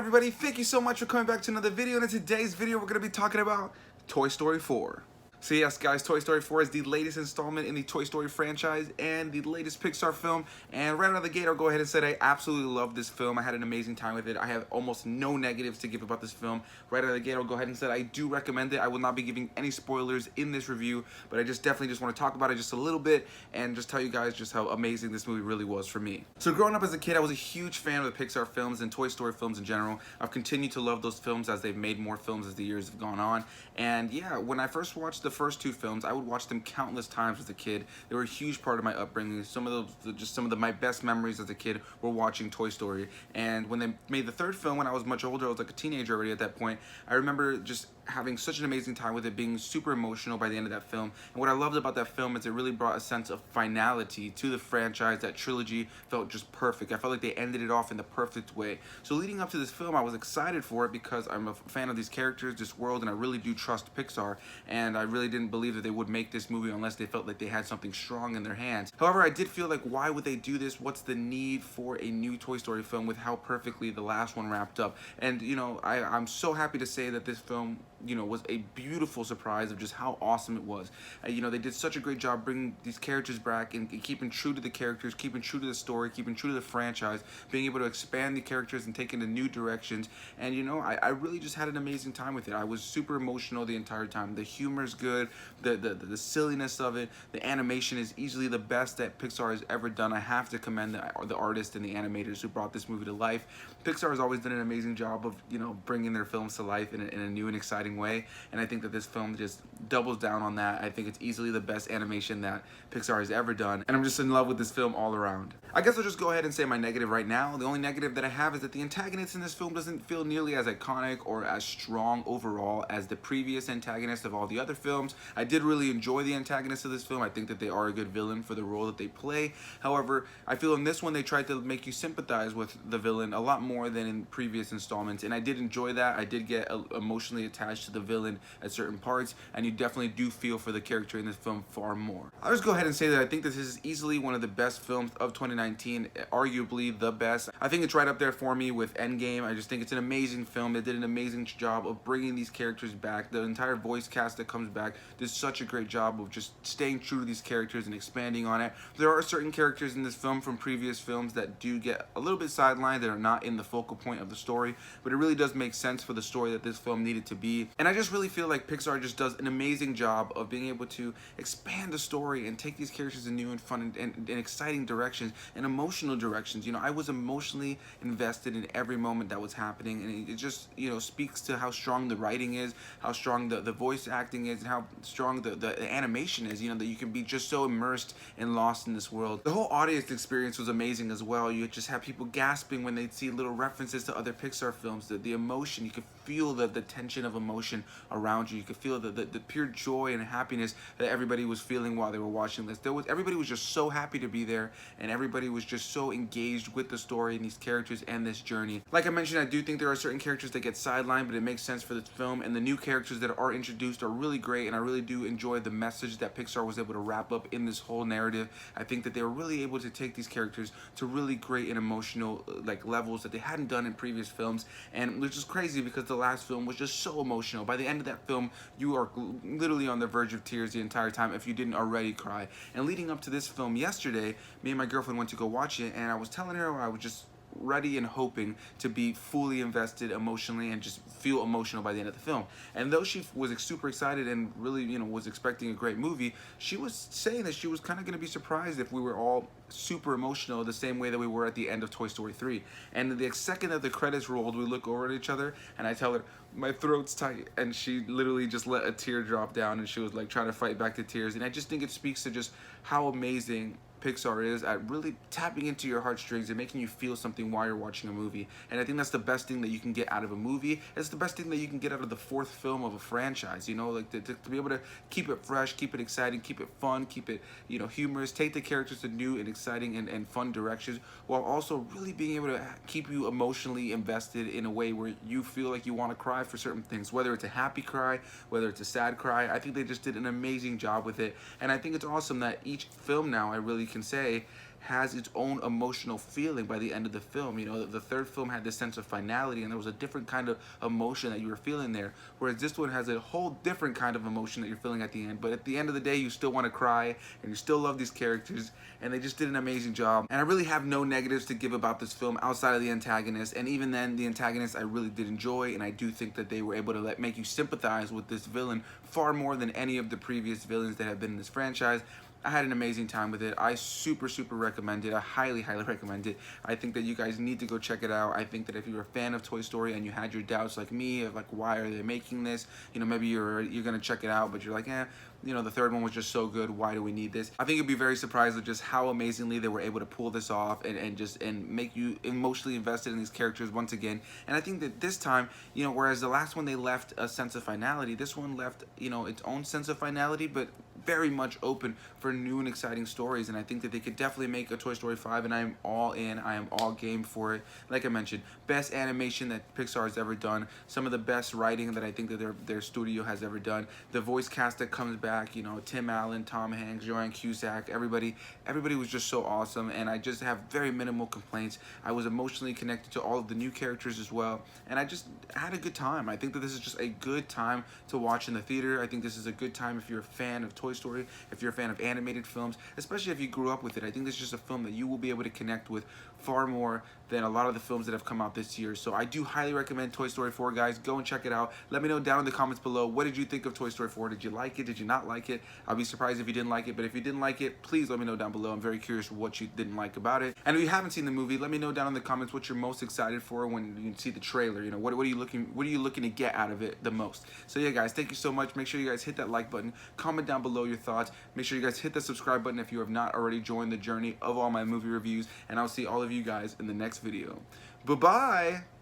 everybody? Thank you so much for coming back to another video. And in today's video, we're going to be talking about Toy Story 4. So yes, guys, Toy Story 4 is the latest installment in the Toy Story franchise and the latest Pixar film. And right out of the gate, I'll go ahead and say I absolutely love this film. I had an amazing time with it. I have almost no negatives to give about this film. Right out of the gate, I'll go ahead and say I do recommend it. I will not be giving any spoilers in this review, but I definitely want to talk about it just a little bit and just tell you guys just how amazing this movie really was for me. So growing up as a kid, I was a huge fan of the Pixar films and Toy Story films in general. I've continued to love those films as they've made more films as the years have gone on. And yeah, when I first watched the first two films, I would watch them countless times as a kid. They were a huge part of my upbringing. Some of my best memories as a kid were watching Toy Story. And when they made the third film, when I was much older, I was like a teenager already at that point, I remember just having such an amazing time with it, being super emotional by the end of that film. And what I loved about that film is it really brought a sense of finality to the franchise. That trilogy felt just perfect. I felt like they ended it off in the perfect way. So leading up to this film, I was excited for it because I'm a fan of these characters, this world, and I really do trust Pixar. And I really didn't believe that they would make this movie unless they felt like they had something strong in their hands. However, I did feel like, why would they do this? What's the need for a new Toy Story film with how perfectly the last one wrapped up? And you know, I'm so happy to say that this film, you know, was a beautiful surprise of just how awesome it was. You know, they did such a great job bringing these characters back and keeping true to the characters, keeping true to the story, keeping true to the franchise, being able to expand the characters and take into new directions. And you know, I really just had an amazing time with it. I was super emotional the entire time. The humor's good, the silliness of it, the animation is easily the best that Pixar has ever done. I have to commend the artists and the animators who brought this movie to life. Pixar has always done an amazing job of, you know, bringing their films to life in a new and exciting way, and I think that this film just doubles down on that. I think it's easily the best animation that Pixar has ever done, and I'm just in love with this film all around. I guess I'll just go ahead and say my negative right now. The only negative that I have is that the antagonist in this film doesn't feel nearly as iconic or as strong overall as the previous antagonist of all the other films. I did really enjoy the antagonist of this film. I think that they are a good villain for the role that they play. However, I feel in this one they tried to make you sympathize with the villain a lot more than in previous installments, and I did enjoy that. I did get emotionally attached to the villain at certain parts, and you definitely do feel for the character in this film far more. I'll just go ahead and say that I think this is easily one of the best films of 2019, arguably the best. I think it's right up there for me with Endgame. I just think it's an amazing film. They did an amazing job of bringing these characters back. The entire voice cast that comes back did such a great job of just staying true to these characters and expanding on it. There are certain characters in this film from previous films that do get a little bit sidelined, that are not in the focal point of the story, but it really does make sense for the story that this film needed to be. And I just really feel like Pixar just does an amazing job of being able to expand the story and take these characters in new and fun and exciting directions and emotional directions. You know, I was emotionally invested in every moment that was happening, and it just, you know, speaks to how strong the writing is, how strong the voice acting is, and how strong the animation is, you know, that you can be just so immersed and lost in this world. The whole audience experience was amazing as well. You just have people gasping when they'd see little references to other Pixar films. The emotion, you could feel the tension of emotion around you. You could feel the pure joy and happiness that everybody was feeling while they were watching this. Everybody was just so happy to be there, and everybody was just so engaged with the story and these characters and this journey. Like I mentioned, I do think there are certain characters that get sidelined, but it makes sense for this film, and the new characters that are introduced are really great, and I really do enjoy the message that Pixar was able to wrap up in this whole narrative. I think that they were really able to take these characters to really great and emotional like levels that they hadn't done in previous films, and which is crazy because the last film was just so emotional. By the end of that film, you are literally on the verge of tears the entire time if you didn't already cry. And leading up to this film yesterday, me and my girlfriend went to go watch it, and I was telling her I was just ready and hoping to be fully invested emotionally and just feel emotional by the end of the film. And though she was super excited and really, you know, was expecting a great movie, she was saying that she was kind of going to be surprised if we were all super emotional the same way that we were at the end of Toy Story 3. And the second that the credits rolled, we look over at each other and I tell her, my throat's tight, and she literally just let a tear drop down, and she was like trying to fight back the tears. And I just think it speaks to just how amazing Pixar is at really tapping into your heartstrings and making you feel something while you're watching a movie. And I think that's the best thing that you can get out of a movie. It's the best thing that you can get out of the fourth film of a franchise, you know, like to be able to keep it fresh, keep it exciting, keep it fun, keep it, you know, humorous, take the characters to new and exciting and fun directions, while also really being able to keep you emotionally invested in a way where you feel like you want to cry for certain things, whether it's a happy cry, whether it's a sad cry. I think they just did an amazing job with it. And I think it's awesome that each film now, I really can say, has its own emotional feeling by the end of the film. You know, the third film had this sense of finality, and there was a different kind of emotion that you were feeling there, whereas this one has a whole different kind of emotion that you're feeling at the end. But at the end of the day, you still want to cry, and you still love these characters, and they just did an amazing job. And I really have no negatives to give about this film outside of the antagonist, and even then, the antagonist I really did enjoy, and I do think that they were able to make you sympathize with this villain far more than any of the previous villains that have been in this franchise. I had an amazing time with it. I super recommend it. I highly recommend it. I think that you guys need to go check it out. I think that if you're a fan of Toy Story and you had your doubts like me of like, why are they making this? You know, maybe you're gonna check it out, but you're like, you know, the third one was just so good. Why do we need this? I think you'd be very surprised at just how amazingly they were able to pull this off and make you emotionally invested in these characters once again. And I think that this time, you know, whereas the last one they left a sense of finality, this one left, you know, its own sense of finality, but very much open for new and exciting stories. And I think that they could definitely make a Toy Story 5, and I am all in. I am all game for it. Like I mentioned, best animation that Pixar has ever done, some of the best writing that I think that their studio has ever done, the voice cast that comes back, you know, Tim Allen, Tom Hanks, Joan Cusack, everybody was just so awesome, and I just have very minimal complaints. I was emotionally connected to all of the new characters as well, and I just had a good time. I think that this is just a good time to watch in the theater. I think this is a good time if you're a fan of Toy Story, if you're a fan of animated films, especially if you grew up with it. I think this is just a film that you will be able to connect with far more than a lot of the films that have come out this year. So I do highly recommend Toy Story 4, guys. Go and check it out. Let me know down in the comments below, what did you think of Toy Story 4? Did you like it? Did you not like it? I'll be surprised if you didn't like it, but if you didn't like it, please let me know down below. I'm very curious what you didn't like about it. And if you haven't seen the movie, let me know down in the comments what you're most excited for when you see the trailer. You know, what are you looking to get out of it the most? So yeah, guys, thank you so much. Make sure you guys hit that like button, comment down below your thoughts. Make sure you guys hit the subscribe button if you have not already joined the journey of all my movie reviews, and I'll see all of you guys in the next video. Bye-bye!